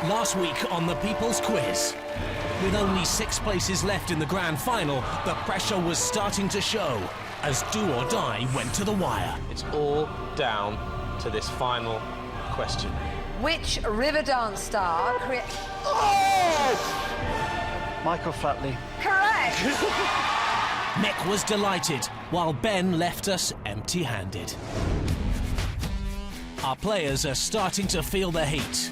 Last week on the People's Quiz, with only 6 places left in the grand final, the pressure was starting to show as Do or Die went to the wire. It's all down to this final question. Which river dance star Michael Flatley. Correct! Mick was delighted, while Ben left us empty-handed. Our players are starting to feel the heat.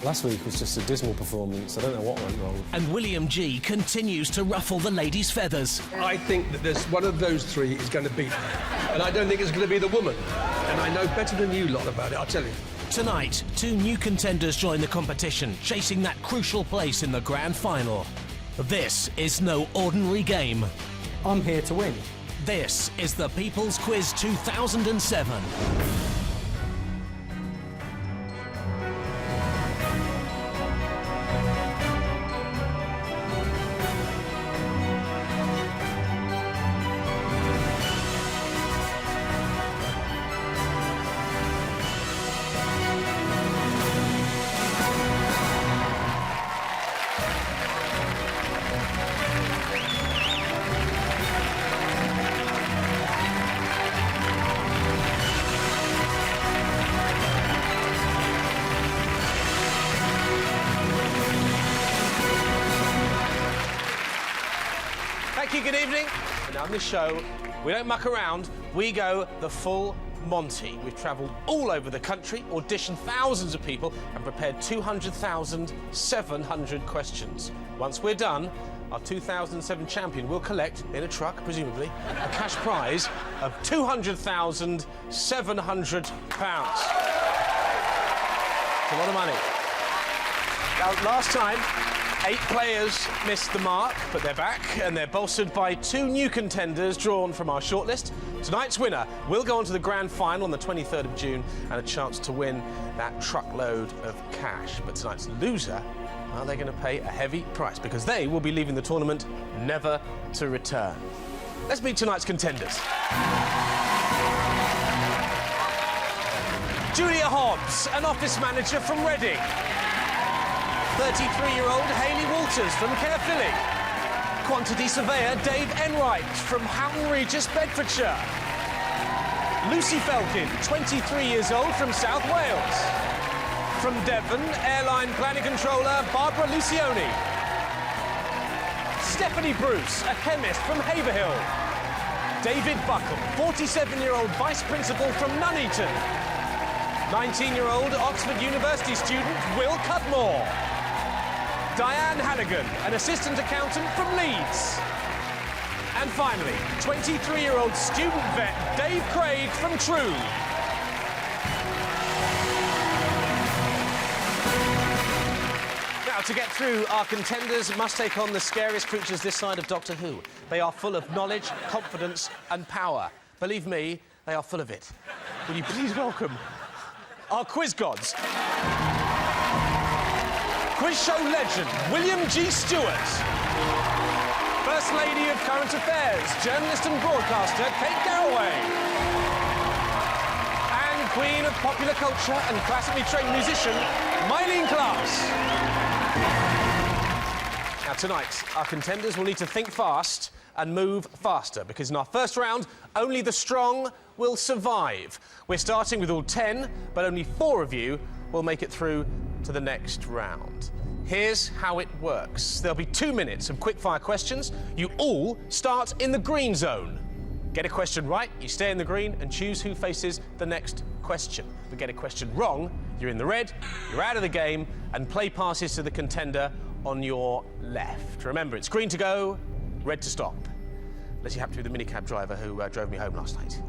Last week was just a dismal performance. I don't know what went wrong. And William G continues to ruffle the ladies' feathers. I think that there's one of those three is going to beat me. And I don't think it's going to be the woman. And I know better than you lot about it, I'll tell you. Tonight, 2 new contenders join the competition, chasing that crucial place in the grand final. This is no ordinary game. I'm here to win. This is the People's Quiz 2007. Thank you, good evening. And on this show, we don't muck around, we go the full Monty. We've travelled all over the country, auditioned thousands of people and prepared 200,700 questions. Once we're done, our 2007 champion will collect, in a truck, presumably, a cash prize of £200,700. It's a lot of money. Now, last time, 8 players missed the mark, but they're back, and they're bolstered by 2 new contenders drawn from our shortlist. Tonight's winner will go on to the grand final on the 23rd of June and a chance to win that truckload of cash. But tonight's loser, well, they're going to pay a heavy price because they will be leaving the tournament never to return. Let's meet tonight's contenders. Julia Hobbs, an office manager from Reading. 33-year-old Hayley Walters from Caerphilly. Quantity surveyor Dave Enright from Houghton Regis, Bedfordshire. Lucy Felkin, 23 years old from South Wales. From Devon, airline planning controller Barbara Lucioni. Stephanie Bruce, a chemist from Haverhill. David Buckle, 47-year-old vice principal from Nuneaton. 19-year-old Oxford University student Will Cutmore. Diane Hannigan, an assistant accountant from Leeds. And finally, 23-year-old student vet Dave Craig from True. Now, to get through, our contenders must take on the scariest creatures this side of Doctor Who. They are full of knowledge, confidence and power. Believe me, they are full of it. Will you please welcome our quiz gods. Quiz show legend, William G. Stewart. First Lady of Current Affairs, journalist and broadcaster, Kate Garraway. And Queen of Popular Culture and classically trained musician, Mylene Klaas. Now, tonight, our contenders will need to think fast and move faster, because in our first round, only the strong will survive. We're starting with all 10, but only 4 of you will make it through to the next round. Here's how it works. There'll be 2 minutes of quick-fire questions. You all start in the green zone. Get a question right, you stay in the green and choose who faces the next question. But get a question wrong, you're in the red, you're out of the game, and play passes to the contender on your left. Remember, it's green to go, red to stop. Unless you happen to be the minicab driver who drove me home last night.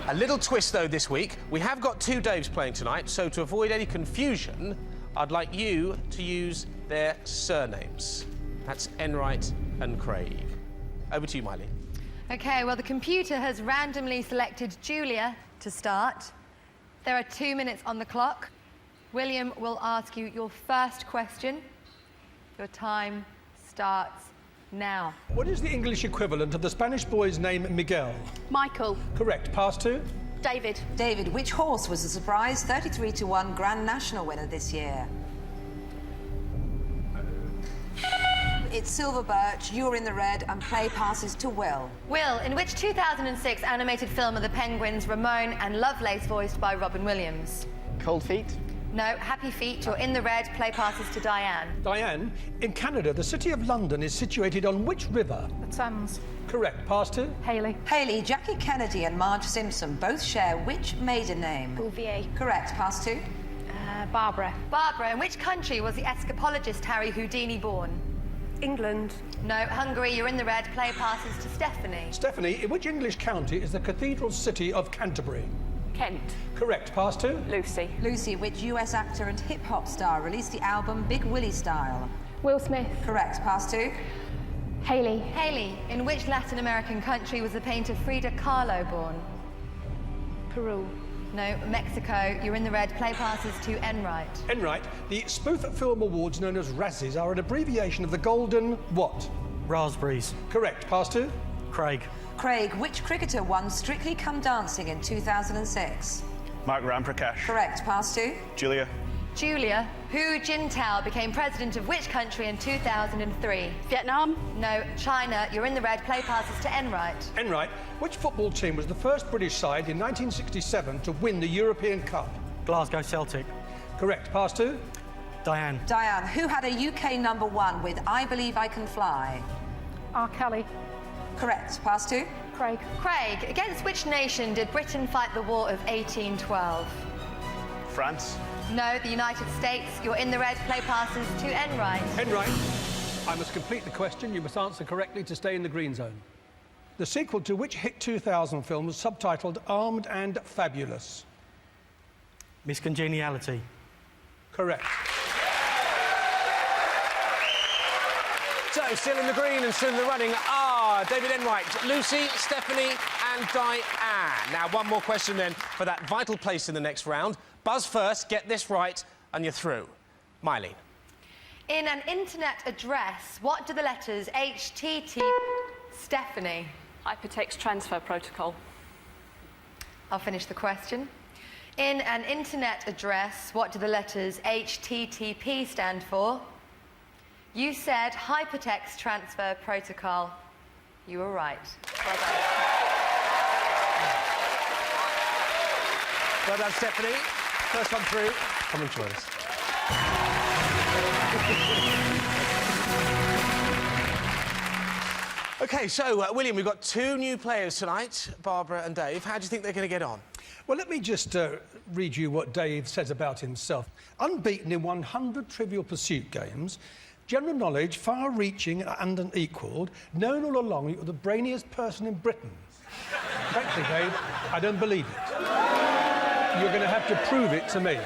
A little twist, though, this week. We have got 2 Daves playing tonight, so to avoid any confusion, I'd like you to use their surnames. That's Enright and Craig. Over to you, Miley. OK, well, the computer has randomly selected Julia to start. There are 2 minutes on the clock. William will ask you your first question. Your time starts now. What is the English equivalent of the Spanish boy's name Miguel? Michael. Correct. Pass 2. David. David, which horse was the surprise 33-1 Grand National winner this year? It's Silver Birch, you're in the red, and play passes to Will. Will, in which 2006 animated film are the penguins Ramon and Lovelace voiced by Robin Williams? Cold Feet. No, Happy Feet, you're in the red, play passes to Diane. Diane, in Canada, the city of London is situated on which river? The Thames. Correct. Pass to? Haley. Haley, Jackie Kennedy and Marge Simpson both share which maiden name? Bouvier. Correct. Pass to? Barbara. Barbara, in which country was the escapologist Harry Houdini born? England. No, Hungary, you're in the red, play passes to Stephanie. Stephanie, in which English county is the cathedral city of Canterbury? Kent. Correct. Pass to? Lucy. Lucy, which US actor and hip-hop star released the album Big Willie Style? Will Smith. Correct. Pass to? Haley. Haley, in which Latin American country was the painter Frida Kahlo born? Peru. No, Mexico, you're in the red, play passes to Enright. Enright, the spoof film awards known as Razzies are an abbreviation of the golden what? Raspberries. Correct. Pass to? Craig. Craig, which cricketer won Strictly Come Dancing in 2006? Mark Ramprakash. Correct. Pass to? Julia. Julia, Hu Jintao became president of which country in 2003? Vietnam. No, China, you're in the red, play passes to Enright. Enright, which football team was the first British side in 1967 to win the European Cup? Glasgow Celtic. Correct. Pass to? Diane. Diane, who had a UK #1 with I Believe I Can Fly? R. Kelly. Correct. Pass to? Craig. Craig, against which nation did Britain fight the War of 1812? France. No, the United States, you're in the red, play passes to Enright. Enright, I must complete the question. You must answer correctly to stay in the green zone. The sequel to which hit 2000 film was subtitled Armed and Fabulous? Miss Congeniality. Correct. So, still in the green and still in the running are David Enright, Lucy, Stephanie and Diane. Now, one more question then for that vital place in the next round. Buzz first, get this right, and you're through. Mylene. In an internet address, what do the letters HTT... Stephanie. Hypertext Transfer Protocol. I'll finish the question. In an internet address, what do the letters HTTP stand for? You said Hypertext Transfer Protocol. You were right. Well done. Well done, Stephanie. First one through. Come and join us. OK, so, William, we've got two new players tonight, Barbara and Dave. How do you think they're going to get on? Well, let me just read you what Dave says about himself. Unbeaten in 100 Trivial Pursuit games, general knowledge far-reaching and unequalled, known all along you're the brainiest person in Britain. Frankly, Dave, I don't believe it. You're going to have to prove it to me.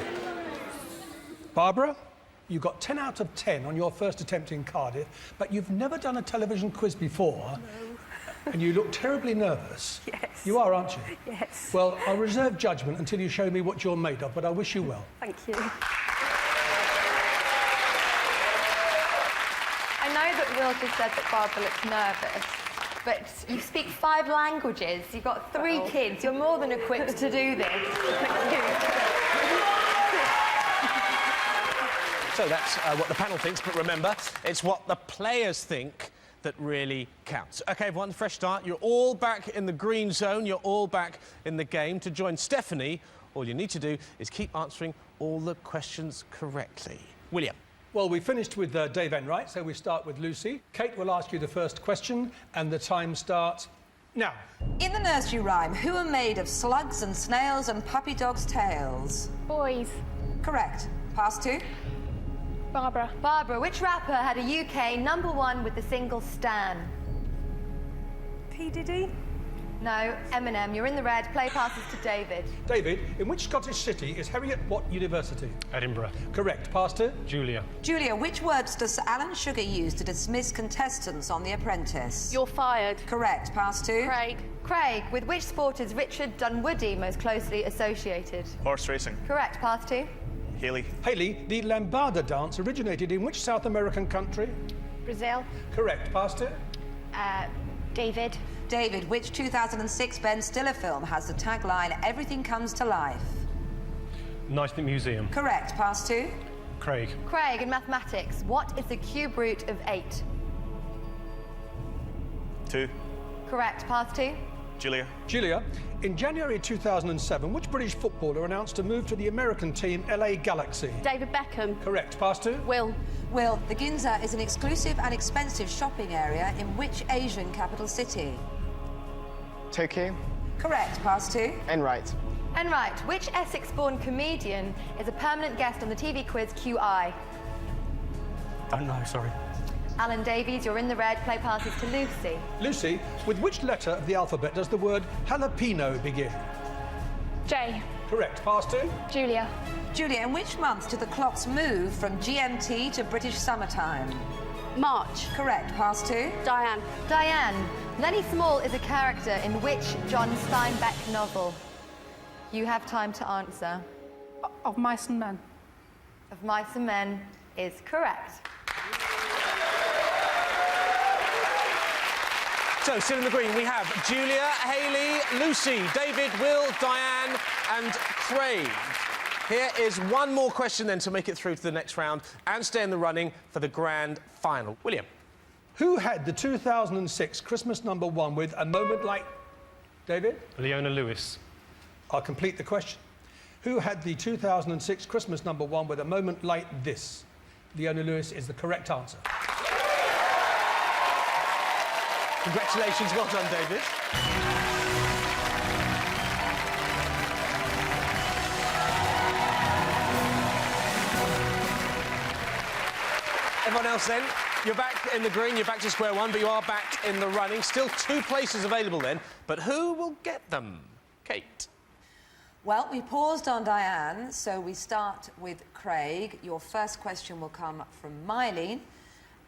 Barbara, you got 10 out of 10 on your first attempt in Cardiff, but you've never done a television quiz before. No. And you look terribly nervous. Yes. You are, aren't you? Yes. Well, I'll reserve judgment until you show me what you're made of, but I wish you well. Thank you. I know that Will just said that Barbara looks nervous, but you speak 5 languages, you've got 3 kids, you're more than equipped to do this. Thank you. So that's what the panel thinks, but remember, it's what the players think that really counts. OK, everyone, fresh start. You're all back in the green zone. You're all back in the game. To join Stephanie, all you need to do is keep answering all the questions correctly. William. Well, we finished with Dave Enright, so we start with Lucy. Kate will ask you the first question, and the time starts now. In the nursery rhyme, who are made of slugs and snails and puppy dogs' tails? Boys. Correct. Pass to? Barbara. Barbara, which rapper had a UK #1 with the single Stan? P. Diddy. No, Eminem, you're in the red, play passes to David. David, in which Scottish city is Heriot Watt University? Edinburgh. Correct. Pass to? Julia. Julia, which words does Sir Alan Sugar use to dismiss contestants on The Apprentice? You're fired. Correct. Pass to? Craig. Craig, with which sport is Richard Dunwoody most closely associated? Horse racing. Correct, pass to. Haley. Haley, the lambada dance originated in which South American country? Brazil. Correct. Pass to? David. David, which 2006 Ben Stiller film has the tagline, "Everything comes to life"? Nightingale Museum. Correct. Pass 2. Craig. Craig, in mathematics, what is the cube root of 8? 2. Correct. Pass 2. Julia. Julia, in January 2007, which British footballer announced to move to the American team LA Galaxy? David Beckham. Correct. Pass 2. Will. Will, the Ginza is an exclusive and expensive shopping area in which Asian capital city? Tokyo. Correct. Pass 2. Enright. And right, which Essex-born comedian is a permanent guest on the TV quiz QI? Don't know, sorry. Alan Davies, you're in the red. Play passes to Lucy. Lucy, with which letter of the alphabet does the word jalapeno begin? J. Correct. Pass 2. Julia. Julia, in which month do the clocks move from GMT to British summertime? March. Correct. Pass 2. Diane. Diane, Lenny Small is a character in which John Steinbeck novel? You have time to answer. Of Mice and Men. Of Mice and Men is correct. So, still in the green, we have Julia, Hayley, Lucy, David, Will, Diane and Craig. Here is one more question then to make it through to the next round and stay in the running for the grand final. William. Who had the 2006 Christmas #1 with A Moment Like... David? Leona Lewis. I'll complete the question. Who had the 2006 Christmas #1 with A Moment Like This? Leona Lewis is the correct answer. Congratulations, well done, David. Everyone else then, you're back in the green, you're back to square one, but you are back in the running. Still 2 places available then, but who will get them? Kate. Well, we paused on Diane, so we start with Craig. Your first question will come from Mylene,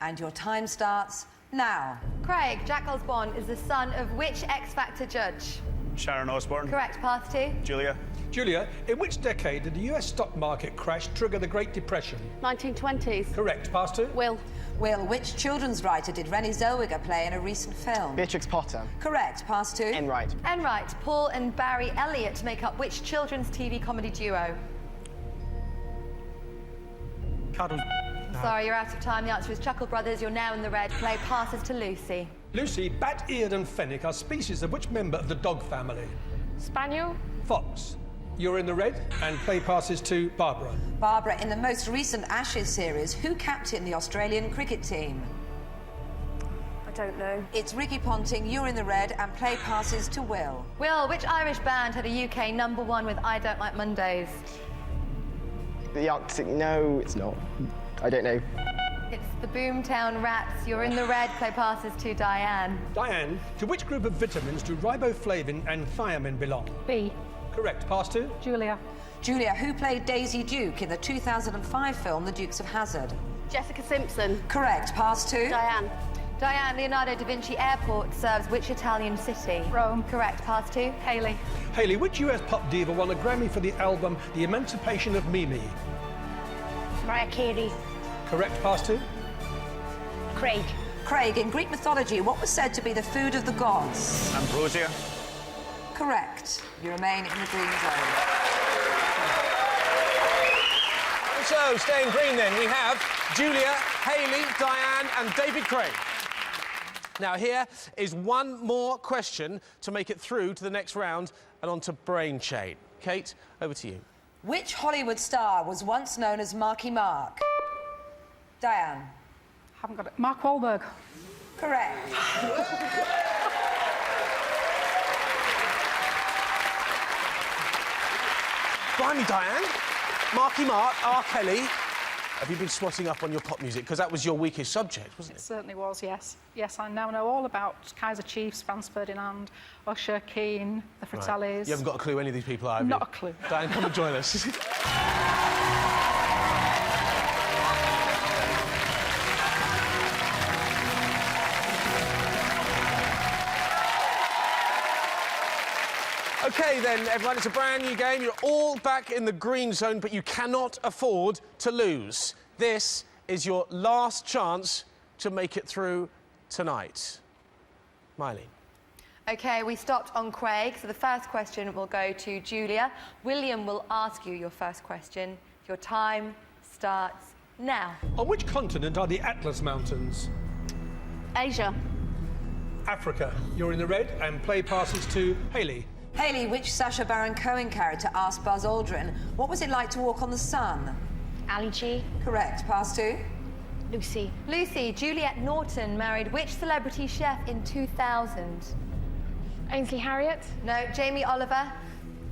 and your time starts now. Craig, Jack Osborne is the son of which X Factor judge? Sharon Osbourne. Correct. Pass 2. Julia. Julia, in which decade did the US stock market crash trigger the Great Depression? 1920s. Correct. Pass 2. Will. Will, which children's writer did Renée Zellweger play in a recent film? Beatrix Potter. Correct. Pass 2. Enright. And right, Paul and Barry Elliott make up which children's TV comedy duo? Cuddles. Sorry, you're out of time. The answer is Chuckle Brothers. You're now in the red. Play passes to Lucy. Lucy, bat-eared and fennec are species of which member of the dog family? Spaniel. Fox. You're in the red, and play passes to Barbara. Barbara, in the most recent Ashes series, who captained the Australian cricket team? I don't know. It's Ricky Ponting. You're in the red, and play passes to Will. Will, which Irish band had a UK #1 with I Don't Like Mondays? The Arctic. No, it's not. I don't know. It's the Boomtown Rats. You're in the red. Play passes to Diane. Diane, to which group of vitamins do riboflavin and thiamine belong? B. Correct. Pass 2. Julia. Julia, who played Daisy Duke in the 2005 film The Dukes of Hazzard? Jessica Simpson. Correct. Pass 2. Diane. Diane, Leonardo da Vinci Airport serves which Italian city? Rome. Correct. Pass 2. Hayley. Hayley, which US pop diva won a Grammy for the album The Emancipation of Mimi? Mariah Carey. Correct. Pass 2. Craig. Craig, in Greek mythology, what was said to be the food of the gods? Ambrosia. Correct. You remain in the green zone. So, staying green then, we have Julia, Hayley, Diane and David Craig. Now, here is one more question to make it through to the next round and on to Brain Chain. Kate, over to you. Which Hollywood star was once known as Marky Mark? Diane. Haven't got it. Mark Wahlberg. Correct. Blimey, Diane. Marky Mark, R. Kelly. Have you been swatting up on your pop music? Because that was your weakest subject, wasn't It it? certainly was, yes. Yes, I now know all about Kaiser Chiefs, Franz Ferdinand, Usher, Keane, the Fratellis. You haven't got a clue who any of these people are, have Not you? a clue. Diane, come and join us. OK, then, everyone, it's a brand new game. You're all back in the green zone, but you cannot afford to lose. This is your last chance to make it through tonight. Mylene. OK, we stopped on Craig, so the first question will go to Julia. William will ask you your first question. Your time starts now. On which continent are the Atlas Mountains? Asia. Africa. You're in the red, and play passes to Hayley. Hayley, which Sacha Baron Cohen character asked Buzz Aldrin, what was it like to walk on the sun? Ali G. Correct. Pass to? Lucy. Lucy, Juliet Norton married which celebrity chef in 2000? Ainsley Harriott. No, Jamie Oliver.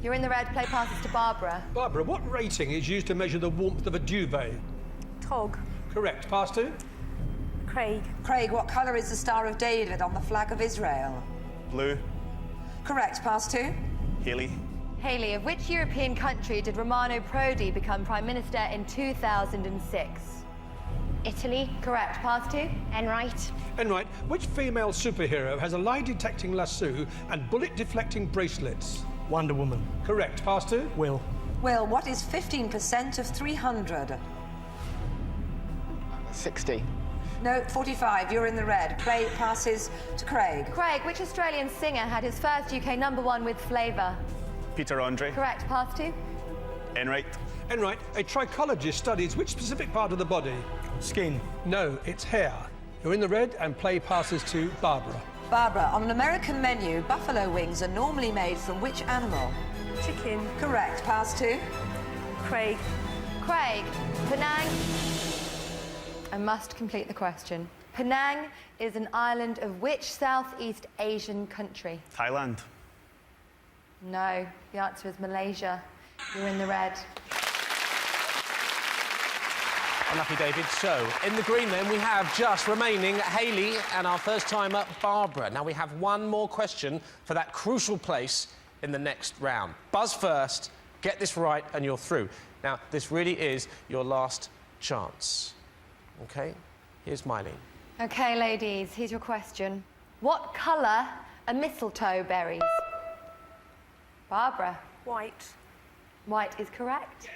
You're in the red, play passes to Barbara. Barbara, what rating is used to measure the warmth of a duvet? Tog. Correct. Pass to? Craig. Craig, what colour is the Star of David on the flag of Israel? Blue. Correct. Pass to? Haley. Hayley, of which European country did Romano Prodi become Prime Minister in 2006? Italy. Correct. Pass to? Enright. Enright, which female superhero has a lie-detecting lasso and bullet-deflecting bracelets? Wonder Woman. Correct. Pass to? Will. Will, what is 15% of 300? 60. No, 45. You're in the red. Play passes to Craig. Craig, which Australian singer had his first UK #1 with Flavour? Peter Andre. Correct. Pass to? Enright. Enright, a trichologist studies which specific part of the body? Skin. No, it's hair. You're in the red, and play passes to Barbara. Barbara, on an American menu, buffalo wings are normally made from which animal? Chicken. Correct. Pass to? Craig. Craig, Penang. I must complete the question. Penang is an island of which Southeast Asian country? Thailand. No, the answer is Malaysia. You're in the red. Unlucky, David. So, in the green then, we have just remaining Hayley and our first time up, Barbara. Now, we have one more question for that crucial place in the next round. Buzz first, get this right, and you're through. Now, this really is your last chance. OK? Here's Mylene. OK, ladies, here's your question. What colour are mistletoe berries? Barbara. White. White is correct.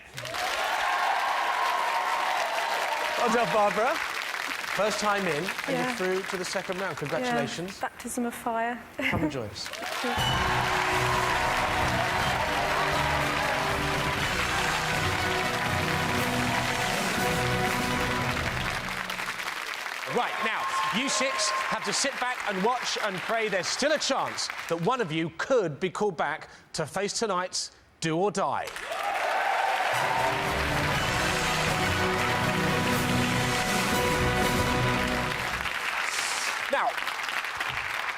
Well done, Barbara. First time in, and Yeah. you're through to the second round. Congratulations. Yeah, baptism of fire. Come and join us. Right, now, you six have to sit back and watch and pray there's still a chance that one of you could be called back to face tonight's Do or Die. Now,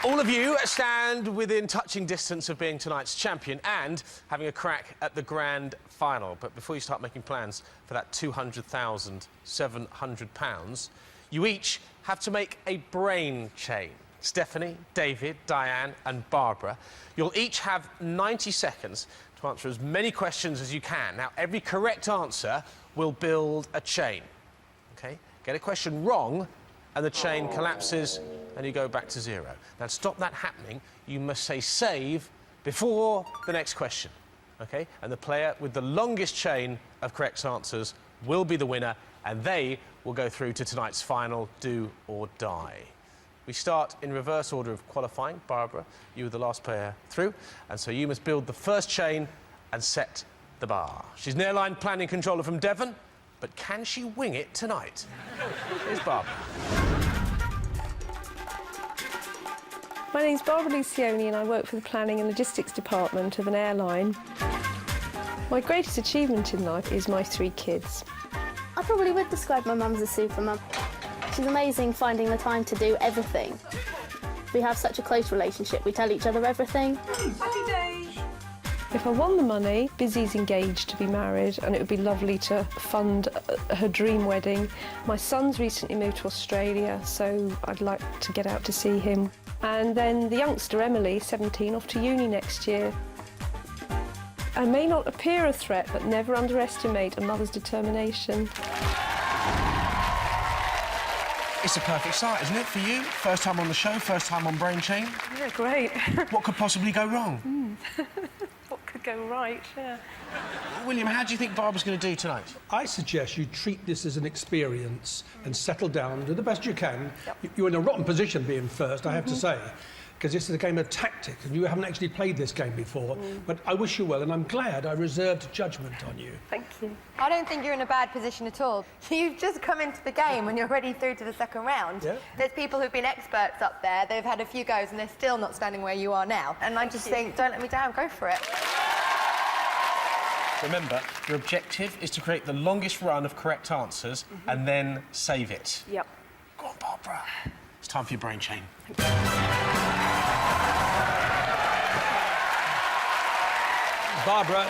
all of you stand within touching distance of being tonight's champion and having a crack at the grand final. But before you start making plans for that £200,700, you each have to make a brain chain. Stephanie, David, Diane and Barbara. You'll each have 90 seconds to answer as many questions as you can. Now, every correct answer will build a chain. OK? Get a question wrong and the chain collapses and you go back to zero. Now, to stop that happening, you must say save before the next question. OK? And the player with the longest chain of correct answers will be the winner, and they will go through to tonight's final Do or Die. We start in reverse order of qualifying. Barbara, you were the last player through, and so you must build the first chain and set the bar. She's an airline planning controller from Devon, but can she wing it tonight? Here's Barbara. My name's Barbara Lucioni and I work for the planning and logistics department of an airline. My greatest achievement in life is my 3 kids. I probably would describe my mum as a super mum. She's amazing finding the time to do everything. We have such a close relationship, we tell each other everything. Happy days! If I won the money, Busy's engaged to be married and it would be lovely to fund her dream wedding. My son's recently moved to Australia, so I'd like to get out to see him. And then the youngster, Emily, 17, off to uni next year. I may not appear a threat, but never underestimate a mother's determination. It's a perfect start, isn't it, for you? First time on the show, first time on Brain Chain. Yeah, great. What could possibly go wrong? What could go right, yeah. William, how do you think Barbara's going to do tonight? I suggest you treat this as an experience and settle down, do the best you can. Yep. You're in a rotten position being first, I have to say. because this is a game of tactics, and you haven't actually played this game before. But I wish you well, and I'm glad I reserved judgment on you. Thank you. I don't think you're in a bad position at all. You've just come into the game and you're already through to the second round. Yeah. There's people who've been experts up there, they've had a few goes and they're still not standing where you are now. And I just think, don't let me down, go for it. Remember, your objective is to create the longest run of correct answers and then save it. Yep. Go on, Barbara. It's time for your brain chain. Barbara,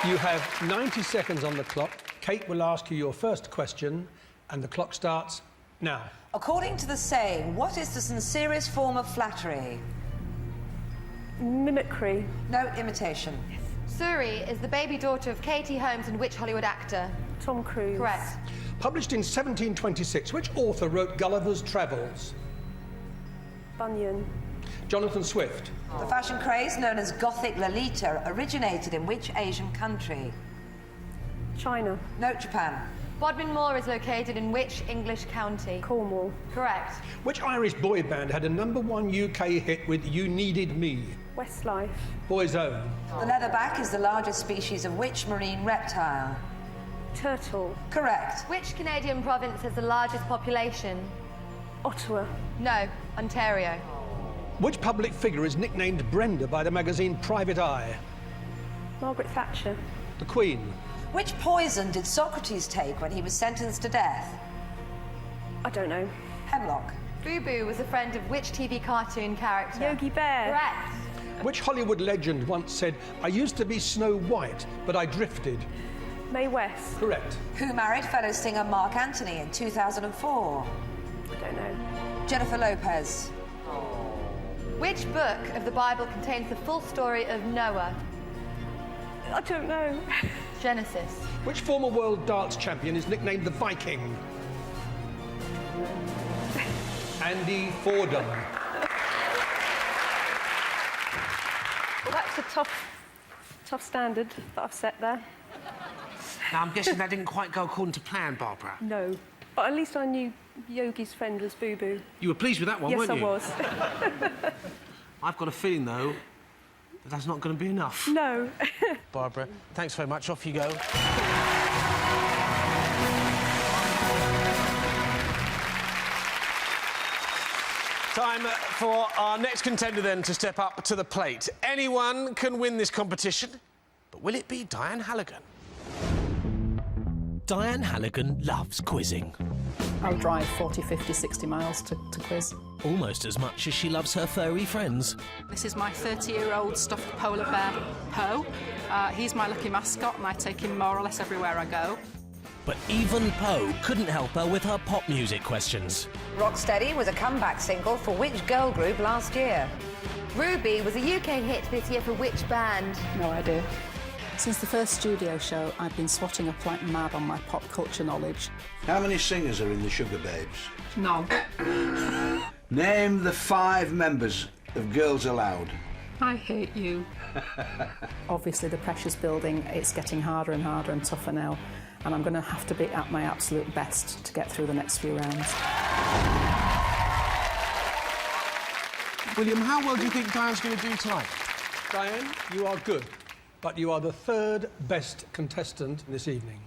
you have 90 seconds on the clock. Kate will ask you your first question, and the clock starts now. According to the saying, what is the sincerest form of flattery? Mimicry. No, imitation. Suri is the baby daughter of Katie Holmes and which Hollywood actor? Tom Cruise. Correct. Published in 1726, which author wrote Gulliver's Travels? Bunyan. Jonathan Swift. The fashion craze known as Gothic Lolita originated in which Asian country? China. No, Japan. Bodmin Moor is located in which English county? Cornwall. Correct. Which Irish boy band had a #1 UK hit with You Needed Me? Westlife. Boy's Own. The leatherback is the largest species of which marine reptile? Turtle. Correct. Which Canadian province has the largest population? Ottawa. No, Ontario. Which public figure is nicknamed Brenda by the magazine Private Eye? Margaret Thatcher. The Queen. Which poison did Socrates take when he was sentenced to death? I don't know. Hemlock. Boo Boo was a friend of which TV cartoon character? Yogi Bear. Correct. Which Hollywood legend once said, I used to be Snow White, but I drifted? Mae West. Correct. Who married fellow singer Mark Anthony in 2004? I don't know. Jennifer Lopez. Which book of the Bible contains the full story of Noah? I don't know. Genesis. Which former world darts champion is nicknamed the Viking? Andy Fordham. Well, that's a tough standard that I've set there. Now, I'm guessing that didn't quite go according to plan, Barbara. No. But at least I knew Yogi's friend was Boo Boo. You were pleased with that one, Yes, weren't you? Yes, I was. I've got a feeling, though, that that's not going to be enough. No. Barbara, thanks very much. Off you go. Time for our next contender, then, to step up to the plate. Anyone can win this competition, but will it be Diane Halligan? Diane Halligan loves quizzing. I'll drive 40, 50, 60 miles to quiz. Almost as much as she loves her furry friends. This is my 30-year-old stuffed polar bear, Poe. He's my lucky mascot, and I take him more or less everywhere I go. But even Poe couldn't help her with her pop music questions. Rocksteady was a comeback single for which girl group last year? Ruby was a UK hit this year for which band? No idea. Since the first studio show, I've been swatting up like mad on my pop culture knowledge. How many singers are in the Sugar Babes? No. Name the 5 members of Girls Aloud. I hate you. Obviously, the pressure's building. It's getting harder and harder and tougher now. And I'm going to have to be at my absolute best to get through the next few rounds. William, how well do you think Diane's going to do tonight? Diane, you are good, but you are the 3rd best contestant this evening.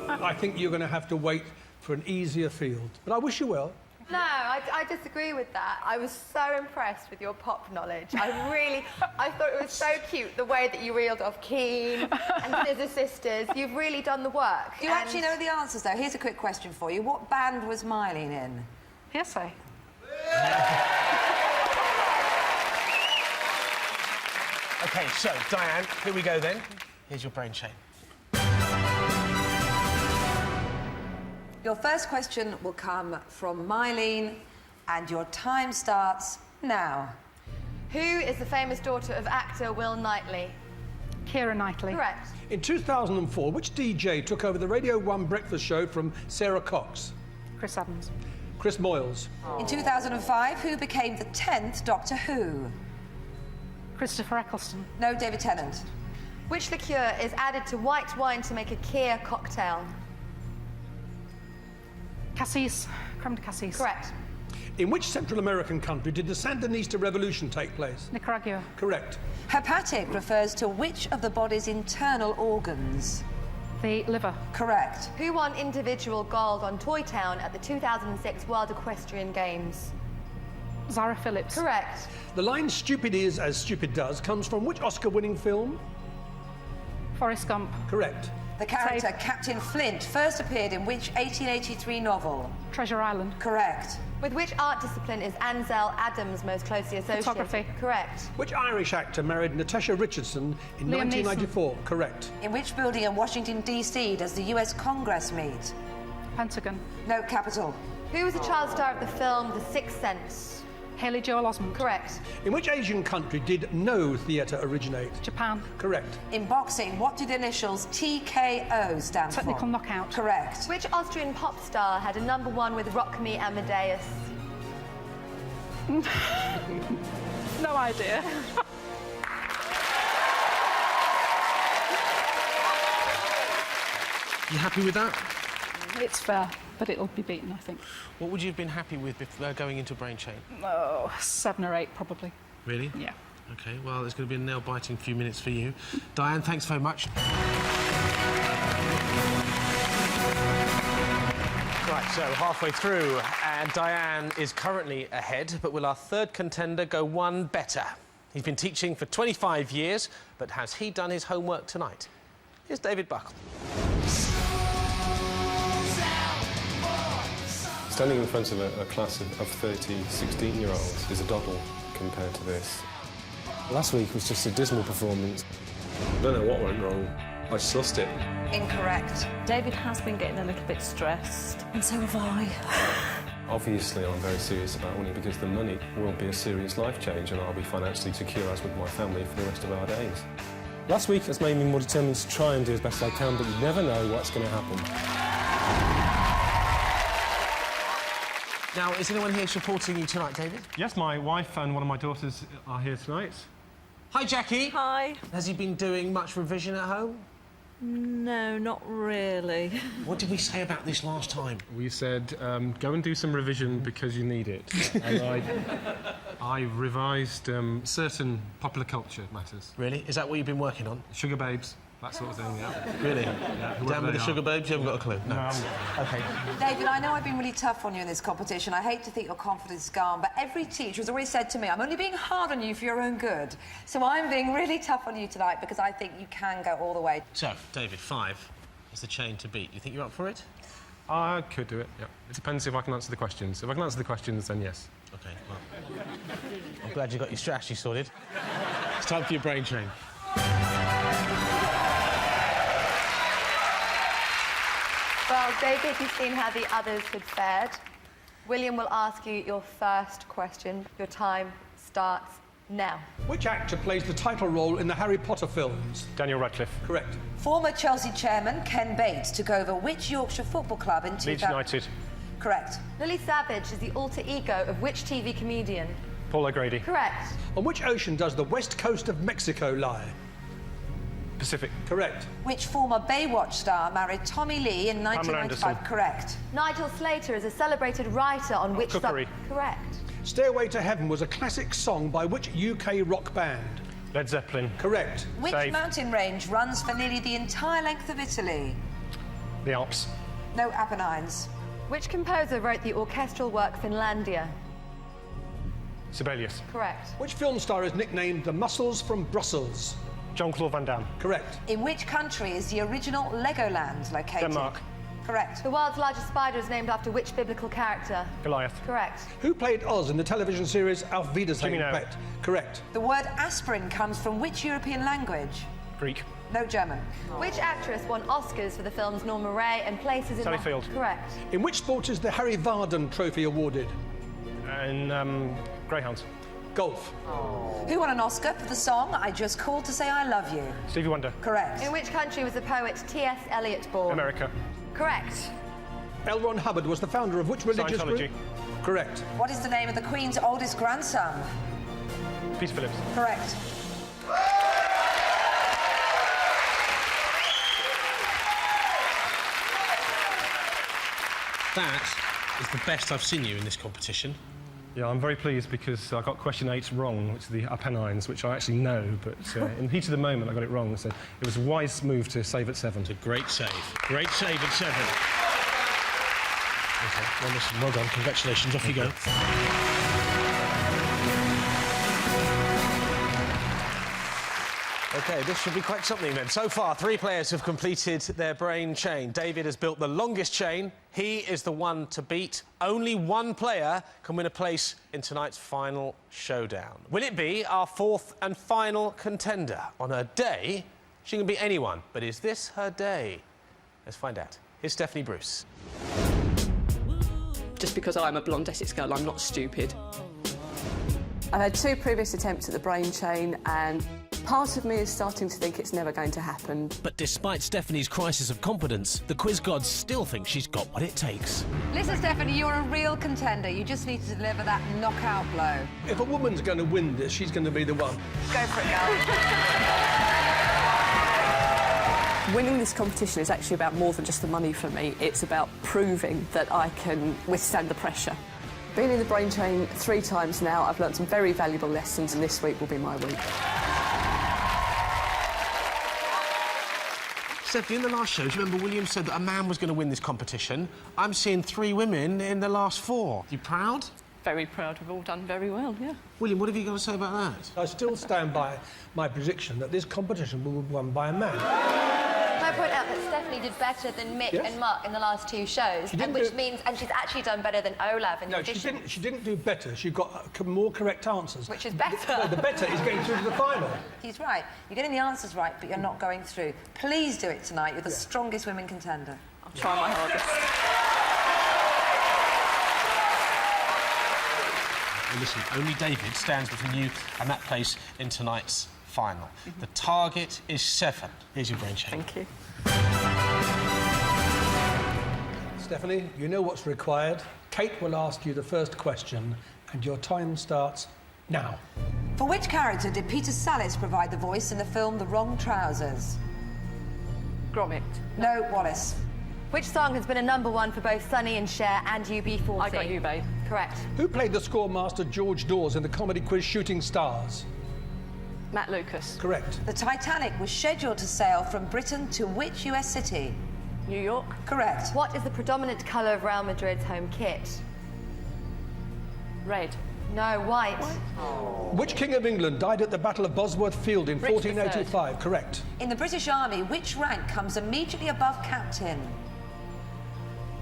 I think you're going to have to wait for an easier field, but I wish you well. No, I disagree with that. I was so impressed with your pop knowledge. I thought it was so cute, the way that you reeled off Keane and Scissor Sisters. You've really done the work. Do you actually know the answers, though? Here's a quick question for you. What band was Mylene in? Hearsay. OK, so, Diane, here we go, then. Here's your brain chain. Your first question will come from Mylene, and your time starts now. Who is the famous daughter of actor Will Knightley? Keira Knightley. Correct. In 2004, which DJ took over the Radio 1 breakfast show from Sarah Cox? Chris Evans. Chris Moyles. In 2005, who became the 10th Doctor Who? Christopher Eccleston. No, David Tennant. Which liqueur is added to white wine to make a Keir cocktail? Cassis. Creme de Cassis. Correct. In which Central American country did the Sandinista revolution take place? Nicaragua. Correct. Hepatic refers to which of the body's internal organs? The liver. Correct. Who won individual gold on Toy Town at the 2006 World Equestrian Games? Zara Phillips. Correct. The line "stupid is as stupid does" comes from which Oscar-winning film? Forrest Gump. Correct. The character Captain Flint first appeared in which 1883 novel? Treasure Island. Correct. With which art discipline is Ansel Adams most closely associated? Photography. Correct. Which Irish actor married Natasha Richardson in Liam 1994? Correct. In which building in Washington, D.C. does the US Congress meet? Pentagon. No, Capitol. Who was the child star of the film The Sixth Sense? Haley Joel Osment. Correct. In which Asian country did No Theatre originate? Japan. Correct. In boxing, what do the initials TKO stand for? Technical knockout. Correct. Which Austrian pop star had a #1 with Rock Me Amadeus? No idea. You happy with that? It's fair, but it'll be beaten, I think. What would you have been happy with going into Brain Chain? Oh, 7 or 8, probably. Really? Yeah. OK, well, it's going to be a nail-biting few minutes for you. Diane, thanks very much. Right, so halfway through, and Diane is currently ahead, but will our third contender go one better? He's been teaching for 25 years, but has he done his homework tonight? Here's David Buckle. Standing in front of a class of 30 16-year-olds is a doddle compared to this. Last week was just a dismal performance. I don't know what went wrong. I just lost it. Incorrect. David has been getting a little bit stressed, and so have I. Obviously, I'm very serious about winning because the money will be a serious life change and I'll be financially secure as with my family for the rest of our days. Last week has made me more determined to try and do as best I can, but you never know what's going to happen. Now, is anyone here supporting you tonight, David? Yes, my wife and one of my daughters are here tonight. Hi, Jackie. Hi. Has he been doing much revision at home? No, not really. What did we say about this last time? We said, go and do some revision because you need it. And I revised certain popular culture matters. Really? Is that what you've been working on? Sugar babes, that sort of thing, yeah. Really? Yeah, Down with the sugar babes? You haven't got a clue? No. OK. David, I know I've been really tough on you in this competition. I hate to think your confidence is gone, but every teacher has already said to me, I'm only being hard on you for your own good. So I'm being really tough on you tonight because I think you can go all the way. So, David, 5 is the chain to beat. You think you're up for it? I could do it, yeah. It depends if I can answer the questions. If I can answer the questions, then yes. OK, well, I'm glad you got your strategy sorted. It's time for your brain train. Well, David, you've seen how the others had fared. William will ask you your first question. Your time starts now. Which actor plays the title role in the Harry Potter films? Daniel Radcliffe. Correct. Former Chelsea chairman Ken Bates took over which Yorkshire football club in 2000? Leeds United. Correct. Lily Savage is the alter ego of which TV comedian? Paul O'Grady. Correct. On which ocean does the west coast of Mexico lie? Pacific. Correct. Which former Baywatch star married Tommy Lee in 1995? Correct. Nigel Slater is a celebrated writer on which... Cookery. Correct. Stairway to Heaven was a classic song by which UK rock band? Led Zeppelin. Correct. Which mountain range runs for nearly the entire length of Italy? The Alps. No, Apennines. Which composer wrote the orchestral work Finlandia? Sibelius. Correct. Which film star is nicknamed the Muscles from Brussels? Jean-Claude Van Damme. Correct. In which country is the original Legoland located? Denmark. Correct. The world's largest spider is named after which biblical character? Goliath. Correct. Who played Oz in the television series Auf Wiedersehen, Jimmy Pet? Correct. The word aspirin comes from which European language? Greek. No, German. Which actress won Oscars for the films Norma Ray and Places in... Sally Field. Correct. In which sport is the Harry Vardon Trophy awarded? And Greyhounds. Golf. Who won an Oscar for the song I Just Called to Say I Love You? Stevie Wonder. Correct. In which country was the poet T.S. Eliot born? America. Correct. L. Ron Hubbard was the founder of which religious Scientology. group? Correct. What is the name of the Queen's oldest grandson? Peter Phillips. Correct. That is the best I've seen you in this competition. Yeah, I'm very pleased because I got question 8 wrong, which is the Apennines, which I actually know, but in the heat of the moment I got it wrong, so it was a wise move to save at 7. It's a great save. Great save at 7. OK, well, listen, well done. Congratulations. Off you go. OK, this should be quite something then. So far, 3 players have completed their brain chain. David has built the longest chain. He is the one to beat. Only one player can win a place in tonight's final showdown. Will it be our 4th and final contender? On her day, she can beat anyone. But is this her day? Let's find out. Here's Stephanie Bruce. Just because I'm a blonde Essex girl, I'm not stupid. I've had 2 previous attempts at the brain chain, and part of me is starting to think it's never going to happen. But despite Stephanie's crisis of confidence, the quiz gods still think she's got what it takes. Listen, Stephanie, you're a real contender. You just need to deliver that knockout blow. If a woman's going to win this, she's going to be the one. Go for it, girl. Winning this competition is actually about more than just the money for me. It's about proving that I can withstand the pressure. Been in the brain chain 3 times now. I've learned some very valuable lessons, and this week will be my week. Stephanie, in the last show, do you remember William said that a man was going to win this competition? I'm seeing 3 women in the last 4. You proud? Very proud. We've all done very well, yeah. William, what have you got to say about that? I still stand by my prediction that this competition will be won by a man. Can I point out that Stephanie did better than Mick and Mark in the last 2 shows, which means she's actually done better than Olav in the audition. She didn't do better. She got more correct answers. Which is better. No, the better is getting through to the final. He's right. You're getting the answers right, but you're not going through. Please do it tonight. You're the strongest women contender. I'll try my hardest. Well, listen, only David stands between you and that place in tonight's final. The target is 7. Here's your brain chain. Thank you. Stephanie, you know what's required. Kate will ask you the first question, and your time starts now. For which character did Peter Sallis provide the voice in the film The Wrong Trousers? Gromit. No, Wallace. Which song has been a #1 for both Sonny and Cher and UB40? I got you, babe. Correct. Who played the scoremaster George Dawes in the comedy quiz Shooting Stars? Matt Lucas. Correct. The Titanic was scheduled to sail from Britain to which US city? New York. Correct. What is the predominant colour of Real Madrid's home kit? Red. No, white. Which King of England died at the Battle of Bosworth Field in Richard 1485? Correct. In the British Army, which rank comes immediately above captain?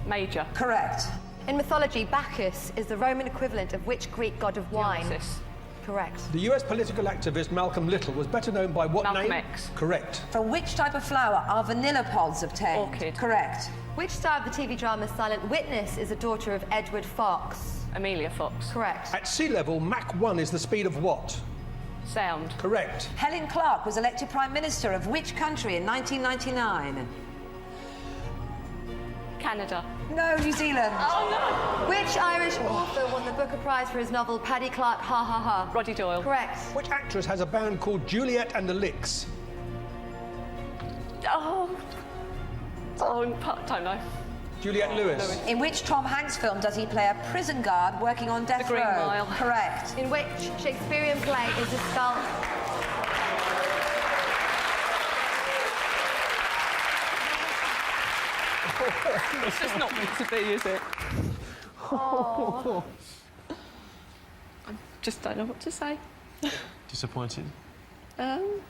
Major. Correct. In mythology, Bacchus is the Roman equivalent of which Greek god of wine? Dionysus. Correct. The US political activist Malcolm Little was better known by what Malcolm name? X. Correct. From which type of flower are vanilla pods obtained? Orchid. Correct. Which star of the TV drama Silent Witness is a daughter of Edward Fox? Amelia Fox. Correct. At sea level, Mach 1 is the speed of what? Sound. Correct. Helen Clark was elected Prime Minister of which country in 1999? Canada. No, New Zealand. Oh, no. Which Irish author won the Booker Prize for his novel Paddy Clark, Ha Ha Ha? Roddy Doyle. Correct. Which actress has a band called Juliet and the Licks? Oh, don't know. Juliette Lewis. In which Tom Hanks film does he play a prison guard working on death The Green row? Mile. Correct. In which Shakespearean play is the skull? It's just not meant to be, is it? Oh. I just don't know what to say. Disappointed?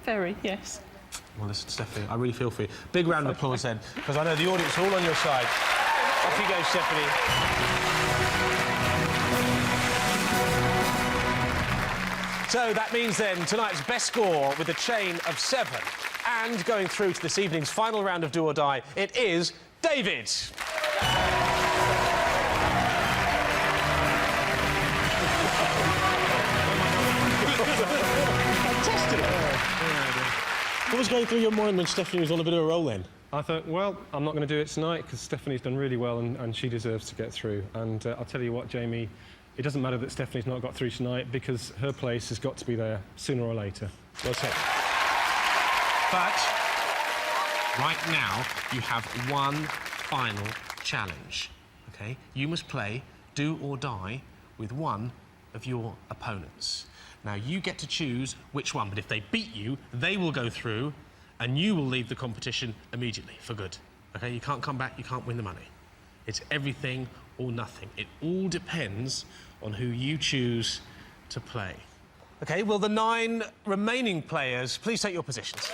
Very, yes. Well, listen, Stephanie, I really feel for you. Big round of applause then, because I know the audience are all on your side. Off you go, Stephanie. So that means then tonight's best score with a chain of 7 and going through to this evening's final round of Do or Die, it is David. Fantastic. What was going through your mind when Stephanie was on a bit of a roll then? I thought, well, I'm not going to do it tonight because Stephanie's done really well and she deserves to get through. And I'll tell you what, Jamie, it doesn't matter that Stephanie's not got through tonight because her place has got to be there sooner or later. Well said. But right now you have one final challenge, OK? You must play Do or Die with one of your opponents. Now, you get to choose which one, but if they beat you, they will go through and you will leave the competition immediately, for good. OK? You can't come back, you can't win the money. It's everything or nothing. It all depends on who you choose to play. OK, will the 9 remaining players please take your positions?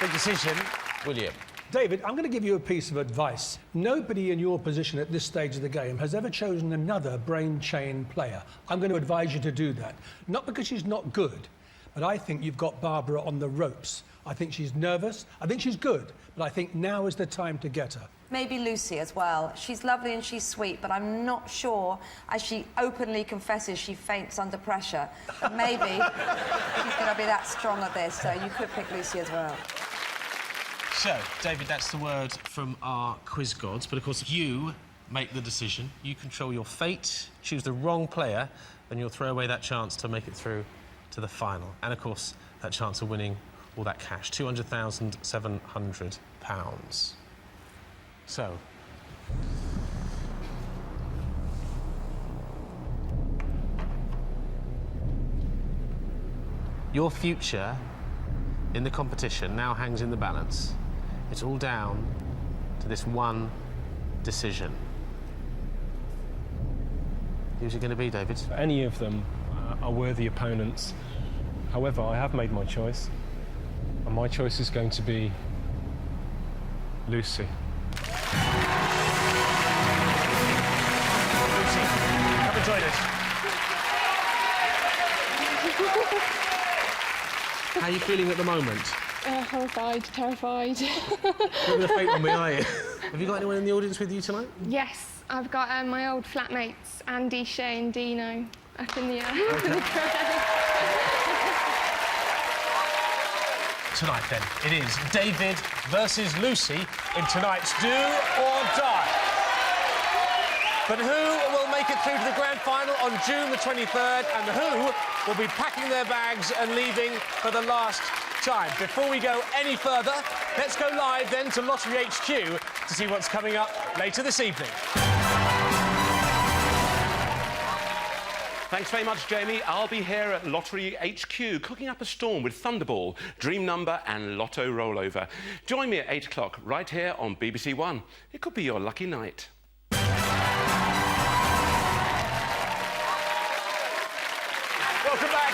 Big decision, William. David, I'm going to give you a piece of advice. Nobody in your position at this stage of the game has ever chosen another brain chain player. I'm going to advise you to do that. Not because she's not good, but I think you've got Barbara on the ropes. I think she's nervous. I think she's good, but I think now is the time to get her. Maybe Lucy as well. She's lovely and she's sweet, but I'm not sure, as she openly confesses she faints under pressure, that maybe she's going to be that strong at this, so you could pick Lucy as well. So, David, that's the word from our quiz gods, but of course, if you make the decision, you control your fate, choose the wrong player, then you'll throw away that chance to make it through to the final. And, of course, that chance of winning all that cash, £200,700. So... your future in the competition now hangs in the balance. It's all down to this one decision. Who's it going to be, David? Any of them are worthy opponents. However, I have made my choice. And my choice is going to be Lucy. Lucy, come and join us. How are you feeling at the moment? Horrified, terrified. You're going to faint on me, are you? Have you got anyone in the audience with you tonight? Yes, I've got my old flatmates, Andy, Shay and Dino, up in the air. Okay. Tonight, then, it is David versus Lucy in tonight's Do or Die. But who will make it through to the grand final on June the 23rd, and who will be packing their bags and leaving for the last time? Before we go any further, let's go live then to Lottery HQ to see what's coming up later this evening. Thanks very much, Jamie. I'll be here at Lottery HQ, cooking up a storm with Thunderball, Dream Number and Lotto Rollover. Join me at 8 o'clock, right here on BBC One. It could be your lucky night. Welcome back.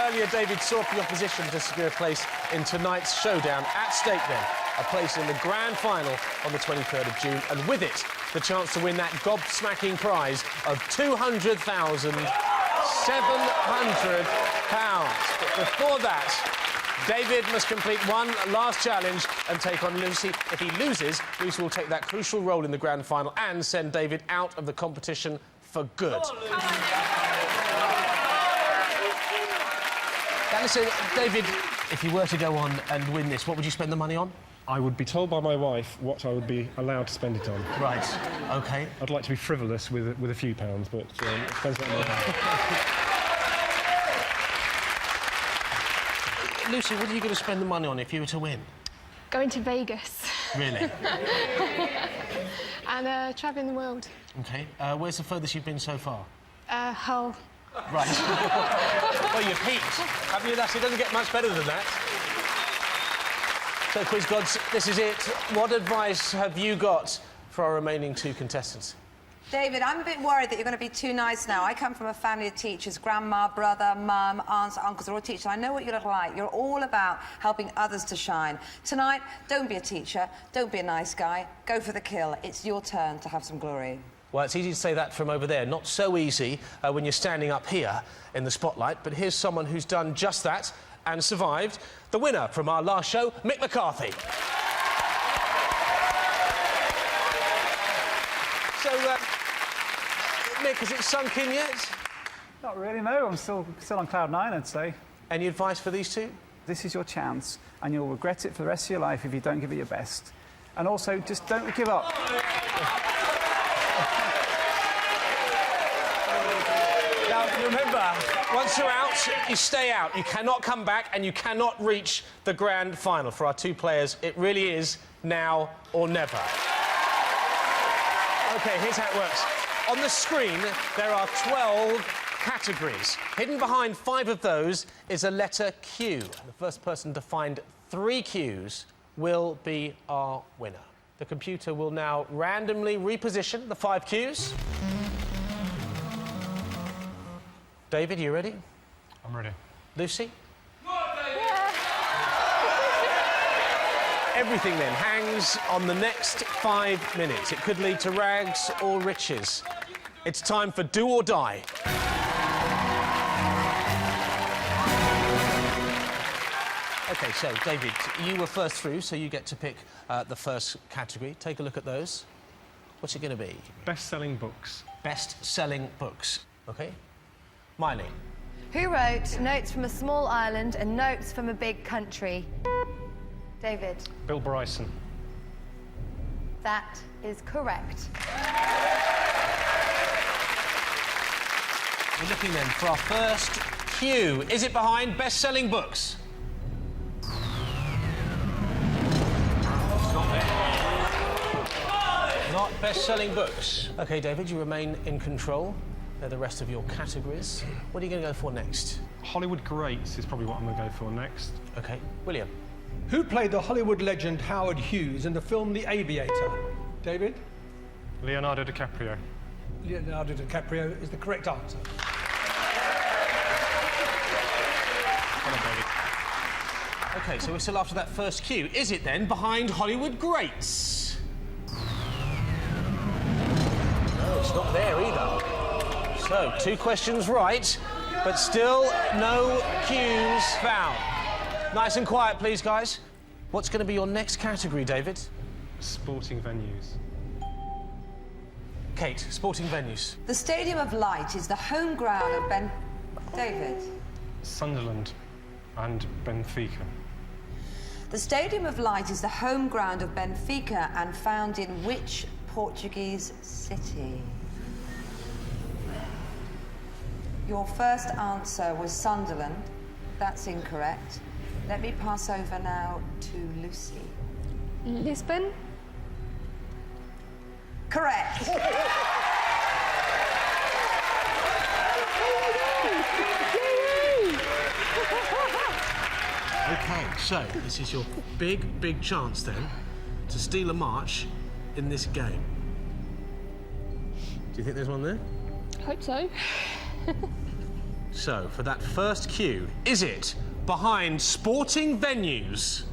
Earlier, David sought the opposition to secure a place in tonight's showdown. At stake, then, a place in the grand final on the 23rd of June, and with it, the chance to win that gobsmacking prize of £200,700. But before that, David must complete one last challenge and take on Lucy. If he loses, Lucy will take that crucial role in the grand final and send David out of the competition for good. Now, listen, David, if you were to go on and win this, what would you spend the money on? I would be told by my wife what I would be allowed to spend it on. Right, OK. I'd like to be frivolous with a few pounds, but it depends what I'm Lucy, what are you going to spend the money on if you were to win? Going to Vegas. Really? And travelling the world. OK. Where's the furthest you've been so far? Hull. Right. Well, you've peaked, haven't you? It doesn't get much better than that. So, Quiz Gods, this is it. What advice have you got for our remaining 2 contestants? David, I'm a bit worried that you're going to be too nice now. I come from a family of teachers. Grandma, brother, mum, aunts, uncles are all teachers. I know what you're like. You're all about helping others to shine. Tonight, don't be a teacher. Don't be a nice guy. Go for the kill. It's your turn to have some glory. Well, it's easy to say that from over there. Not so easy when you're standing up here in the spotlight. But here's someone who's done just that and survived. The winner from our last show, Mick McCarthy. So, Mick, has it sunk in yet? Not really, no. I'm still on cloud 9, I'd say. Any advice for these 2? This is your chance, and you'll regret it for the rest of your life if you don't give it your best. And also, just don't give up. Now, remember, once you're out, you stay out. You cannot come back and you cannot reach the grand final. For our two players, it really is now or never. OK, here's how it works. On the screen, there are 12 categories. Hidden behind 5 of those is a letter Q. The first person to find 3 Qs will be our winner. The computer will now randomly reposition the 5 Qs. David, you ready? I'm ready. Lucy? Everything then hangs on the next 5 minutes. It could lead to rags or riches. It's time for Do or Die. OK, so, David, you were first through, so you get to pick the first category. Take a look at those. What's it going to be? Best-selling books. Best-selling books. OK. Miley. Who wrote Notes from a Small Island and Notes from a Big Country? David. Bill Bryson. That is correct. We're looking then for our first Q. Is it behind best-selling books? It's not there. Not best-selling books. OK, David, you remain in control. They're the rest of your categories. What are you going to go for next? Hollywood greats is probably what I'm going to go for next. OK. William. Who played the Hollywood legend Howard Hughes in the film The Aviator? David? Leonardo DiCaprio. Leonardo DiCaprio is the correct answer. OK, so we're still after that first Q. Is it then behind Hollywood greats? No, it's not there either. So, 2 questions right, but still no Qs found. Nice and quiet, please, guys. What's going to be your next category, David? Sporting venues. Kate, sporting venues. The Stadium of Light is the home ground of David. Sunderland and Benfica. The Stadium of Light is the home ground of Benfica and found in which Portuguese city? Your first answer was Sunderland. That's incorrect. Let me pass over now to Lucy. Lisbon? Correct. OK, so this is your big chance then to steal a march in this game. Do you think there's one there? Hope so. So, for that first Q, is it behind sporting venues?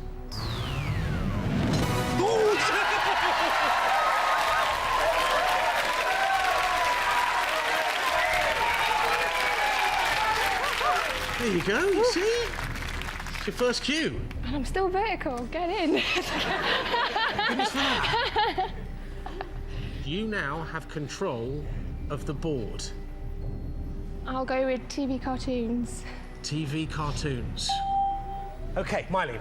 There you go, you see? It's your first Q. And I'm still vertical. Get in. Goodness for that. You now have control of the board. I'll go with TV cartoons. TV cartoons. OK, Miley.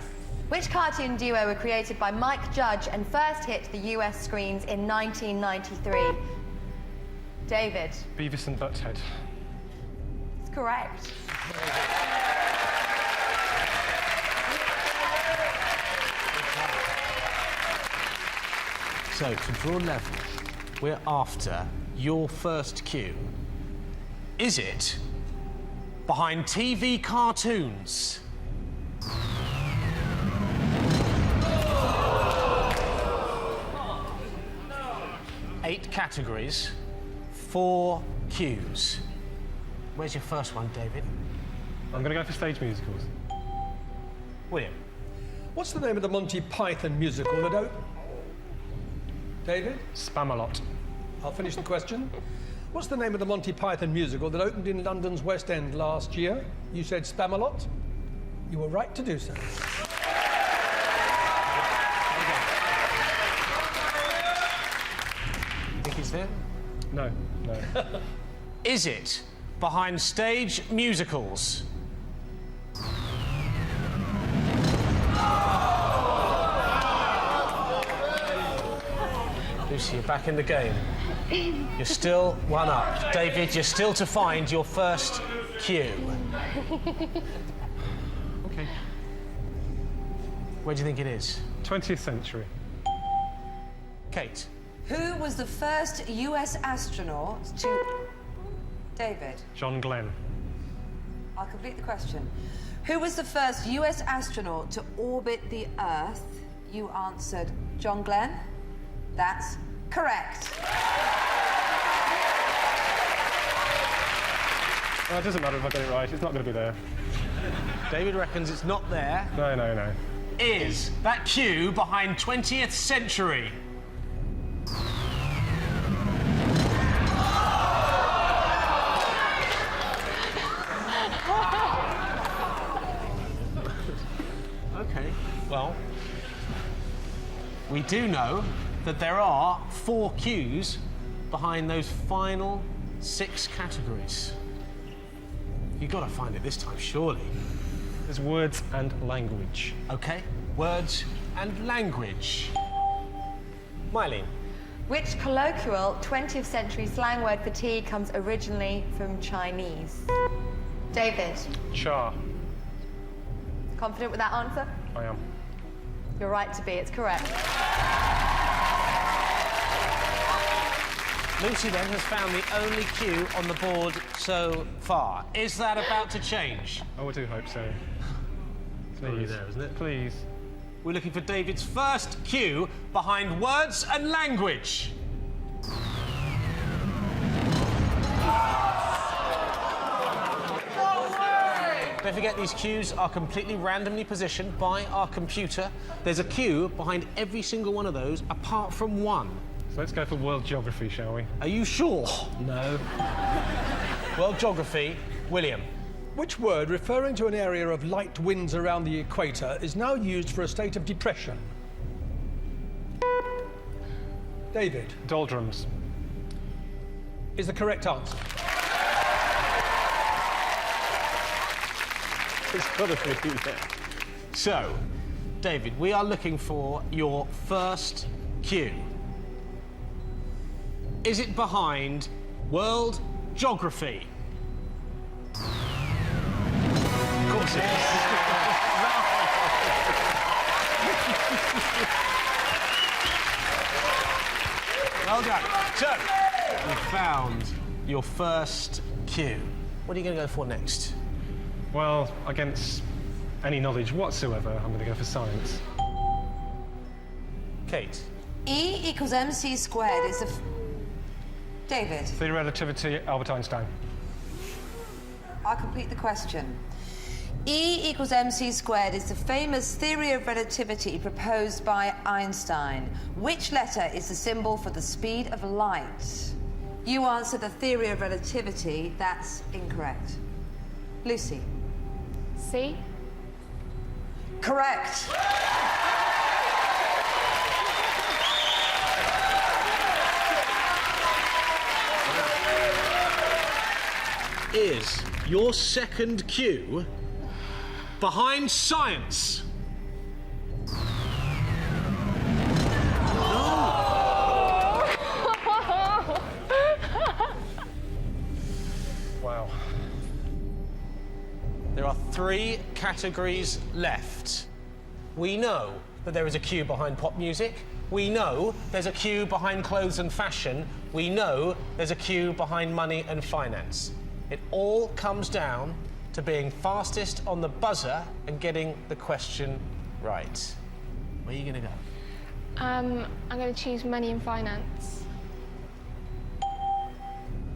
Which cartoon duo were created by Mike Judge and first hit the US screens in 1993? David. Beavis and Butthead. It's correct. So, to draw level, we're after your first Q. Is it behind TV cartoons? Eight categories, 4 Qs. Where's your first one, David? I'm going to go for stage musicals. William. What's the name of the Monty Python musical that David? Spamalot. I'll finish the question. What's the name of the Monty Python musical that opened in London's West End last year? You said Spamalot. You were right to do so. Think he's there? No. Is it behind stage musicals? Lucy, you're back in the game. You're still one up. David, you're still to find your first cue. OK. Where do you think it is? 20th century. Kate. Who was the first US astronaut to... David. John Glenn. I'll complete the question. Who was the first US astronaut to orbit the Earth? You answered John Glenn. That's correct. Well, it doesn't matter if I get it right. It's not going to be there. David reckons it's not there. No, no, no. Is that cue behind 20th century? Okay, well, we do know that there are 4 cues behind those final 6 categories. You've got to find it this time, surely. There's words and language. OK, words and language. Mylene. Which colloquial 20th century slang word for tea comes originally from Chinese? David. Cha. Confident with that answer? I am. You're right to be, it's correct. Lucy then has found the only cue on the board so far. Is that about to change? Oh, I do hope so. Probably there, isn't it? Please. We're looking for David's first cue behind words and language. Don't forget, these cues are completely randomly positioned by our computer. There's a cue behind every single one of those, apart from one. So let's go for world geography, shall we? Are you sure? No. World geography, William. Which word referring to an area of light winds around the equator is now used for a state of depression? David. Doldrums. Is the correct answer. It's got to be there. So, David, we are looking for your first cue. Is it behind world geography? Of course it is. Well done. So, you found your first cue. What are you going to go for next? Well, against any knowledge whatsoever, I'm going to go for science. Kate. E equals mc squared is the... David. Theory of relativity, Albert Einstein. I'll complete the question. E equals mc squared is the famous theory of relativity proposed by Einstein. Which letter is the symbol for the speed of light? You answer the theory of relativity. That's incorrect. Lucy. C. Correct. Is your second cue behind science? Wow. There are 3 categories left. We know that there is a cue behind pop music. We know there's a cue behind clothes and fashion. We know there's a cue behind money and finance. It all comes down to being fastest on the buzzer and getting the question right. Where are you going to go? I'm going to choose money and finance.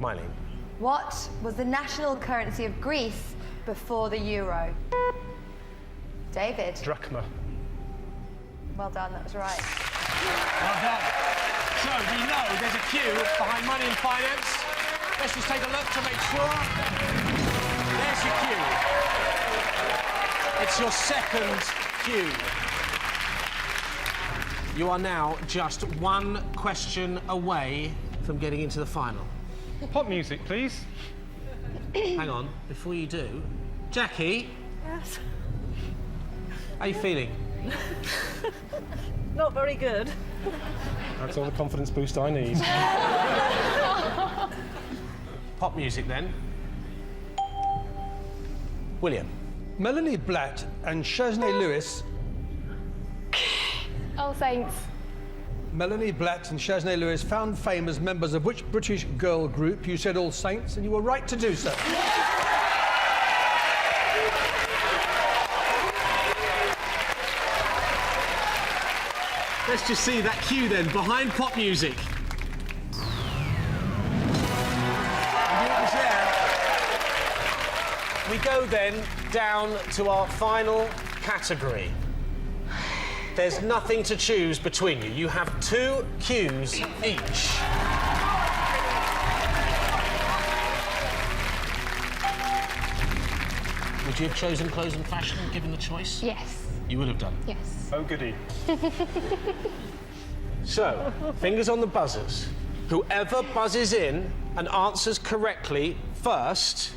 Mylene. What was the national currency of Greece before the euro? David. Drachma. Well done, that was right. Well done. So we know there's a cue behind money and finance. Let's just take a look to make sure. There's your cue. It's your second cue. You are now just 1 question away from getting into the final. Pop music, please. Hang on, before you do, Jackie. Yes. How are you feeling? Not very good. That's all the confidence boost I need. Pop music, then. William. Melanie Blatt and Chesney Lewis. All Saints. Melanie Blatt and Chesney Lewis found fame as members of which British girl group? You said All Saints, and you were right to do so. Let's just see that cue then, behind pop music. We go then down to our final category. There's nothing to choose between you. You have 2 cues each. Would you have chosen clothes and fashion, given the choice? Yes. You would have done? Yes. Oh, goody. So, fingers on the buzzers. Whoever buzzes in and answers correctly first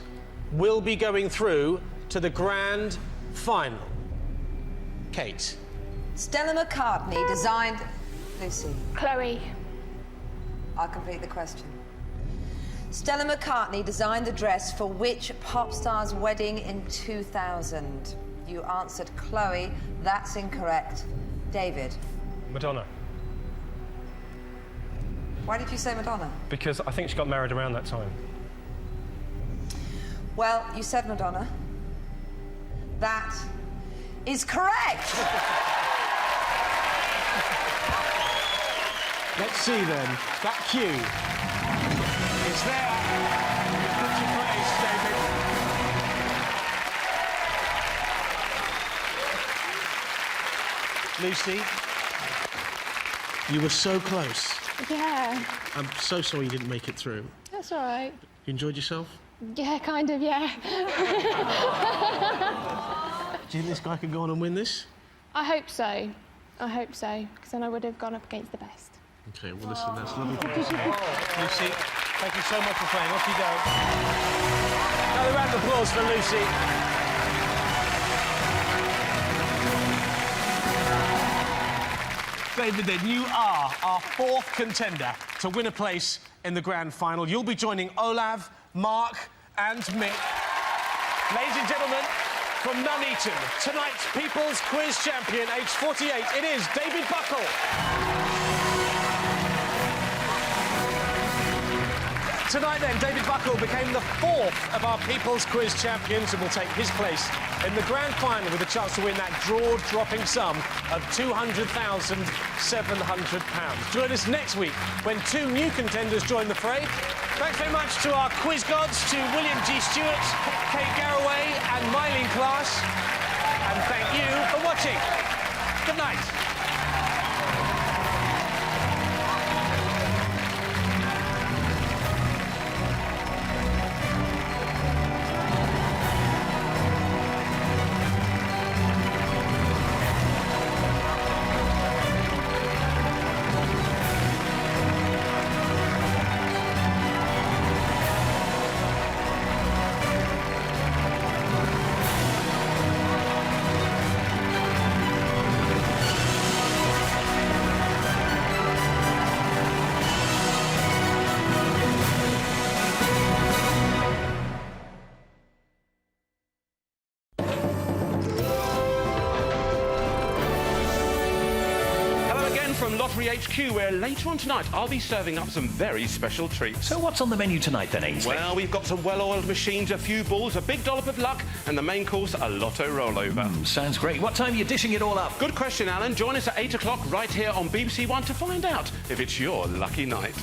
will be going through to the grand final. Kate. Stella McCartney designed... Lucy. Chloe. I'll complete the question. Stella McCartney designed the dress for which pop star's wedding in 2000? You answered Chloe. That's incorrect. David. Madonna. Why did you say Madonna? Because I think she got married around that time. Well, you said Madonna. That is correct! Let's see then. That cue is there. Put your place, David. Lucy, you were so close. Yeah. I'm so sorry you didn't make it through. That's all right. You enjoyed yourself? Yeah, kind of, yeah. Do you think this guy could go on and win this? I hope so. I hope so, because then I would have gone up against the best. OK, well, listen, that's lovely to see. Lucy, thank you so much for playing. Off you go. Another round of applause for Lucy. David, then, you are our 4th contender to win a place in the grand final. You'll be joining Olav, Mark and Mick. Ladies and gentlemen, from Nuneaton, tonight's People's Quiz champion, aged 48, it is David Buckle. Tonight, then, David Buckle became the 4th of our People's Quiz champions and will take his place in the grand final with a chance to win that jaw-dropping sum of £200,700. Join us next week when 2 new contenders join the fray. Thanks very much to our quiz gods, to William G. Stewart, Kate Garraway and Mylene Class. And thank you for watching. Good night. Lottery HQ, where later on tonight I'll be serving up some very special treats. So what's on the menu tonight then, Ainsley? Well, we've got some well-oiled machines, a few balls, a big dollop of luck, and the main course, a lotto rollover. Sounds great. What time are you dishing it all up? Good question, Alan. Join us at 8 o'clock right here on BBC One to find out if it's your lucky night.